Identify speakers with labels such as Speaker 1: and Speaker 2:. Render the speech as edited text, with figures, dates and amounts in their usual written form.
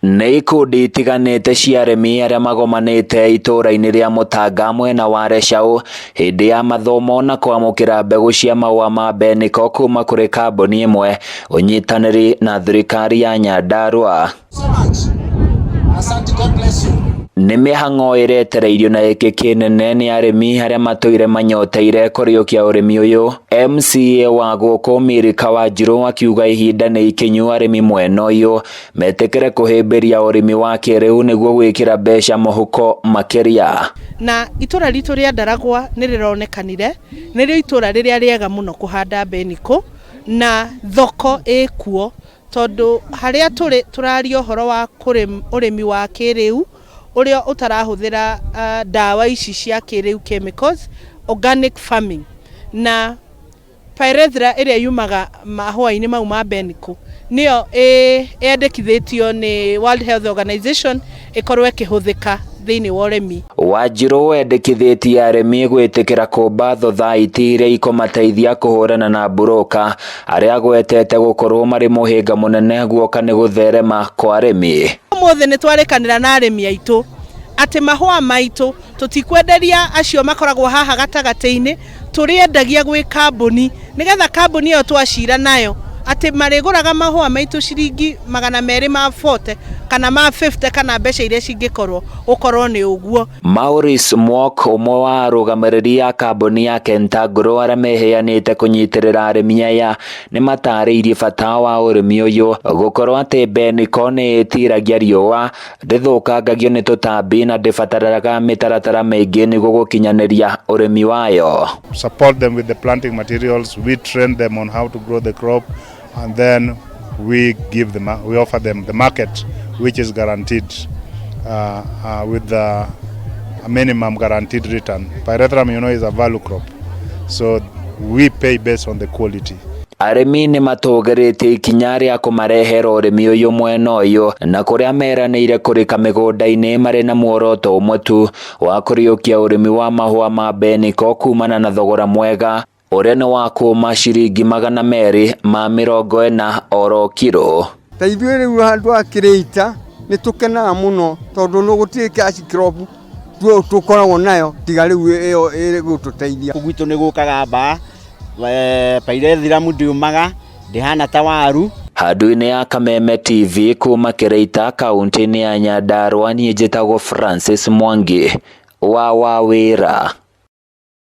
Speaker 1: Nĩ ikundi itiganĩte cia arĩmi arĩa magomanĩte itũũra-inĩ rĩa Mũtanga mwena wa Reshaũ hĩndĩ ya mathomo na kwamũkĩra mbegu cia mahua ma mbeniko kuuma kũrĩ kambuni ĩmwe ũnyitanĩri na thirikari ya Nyandarua. Nĩ mĩhang'o ĩretereirio na gĩkĩ kĩnene nĩ arĩmi arĩa matũire manyoteire kũriũkia ũrĩmi ũyũ. MCA wa gũkũ Mirika Wanjirũ akiuga ihinda nĩ ikinyu arĩmi mwena ũyũ metĩkĩre kũhĩmbĩria ũrĩmi wa kĩrĩu nĩguo gwĩkĩra mbeca mũhuko Makiria.
Speaker 2: Na itũra ritũ rĩa Ndaragwa nĩ rĩronekanire nĩrĩo itũra rĩrĩa rĩega mũno kũhanda mbeniko na thoko ĩkuo, tondũ harĩa tũraria ũhoro wa ũrĩmi wa kĩrĩu ũrĩa ũtarahũthĩra dawa ici cia kĩrĩu chemicals, organic farming, na bataraitha ĩrĩa yumaga mahua-ini mau ma mbeniko nĩyo yendekithĩtio nĩ World Health Organization ĩkorwo ĩkĩhũthĩka thĩinĩ wa ũrĩmi. Wanjirũ wendekithĩtie arĩmi gwĩtĩkĩra kũmba thothaiti iria ikumateithia kũhũrana na mburoka arĩa gwetete gũkorwo marĩ mũhĩnga mũnene guoka nĩ gũtherema kwa arĩmi. Ũmũthĩ nĩ twarĩkanĩra na arĩmi aitũ atĩ mahua maitũ tũtikwenderia acio makoragwo haha gatagatĩ-inĩ, tũrĩendagia gwĩ kambuni nĩgetha kambuni ĩyo twacira nayo atĩ marĩgũraga mahua maitũ ciringi 240 kana ma 50 kana mbeca iria cingĩkorwo ũkorwo nĩ ũguo. Maurice Mwok, ũmwe wa arũgamĩrĩri ya kambuni ya Kentangro arĩa meheanĩte kũnyitĩrĩra arĩmi aya, nĩ matarĩirie bata wa ũrĩmi ũyũ gũkorwo atĩ mbeniko nĩ ĩtiragia riũa, ndĩthũkangagio nĩ tũtambi na ndĩbataraga mĩtaratara mĩingĩ nĩguo gũkinyanĩria ũrĩmi wayo.
Speaker 3: Support them with the planting materials, we train them on how to grow the crop, and then we offer them the market which is guaranteed with the minimum guaranteed return. Pyrethrum, is a value crop, so we pay based on the quality. Arimi nĩ matũgĩrĩtie ikinya rĩa kũmarehera ũrĩmi ũyũ mwena ũyũ, na kũrĩa meranĩire kũrĩka mĩgũnda-inĩ marĩ na muoroto ũmwe tu wa kũriũkia ũrĩmi wa mahua ma mbeniko kumana na thogora mwega ũrĩa nĩ wa kuuma ciringi 240 oro kiro.
Speaker 4: Ta ithuĩ rĩu handũ ha Kereita nĩ tũkenaga mũno tondũ nĩ gũtirĩ cash crop tũkoragwo nayo tiga rĩu ĩyo ĩgũtũteithia.
Speaker 5: Gwitũ nĩ gũkaga mbaa, pairethiramu ndiumaga ndihana ta waru.
Speaker 1: Handũ-inĩ ya Kameme TV kuuma Kereita kaunti-inĩ ya Nyandarua, niĩ njĩtagwo Francis Mwangi wa wĩra.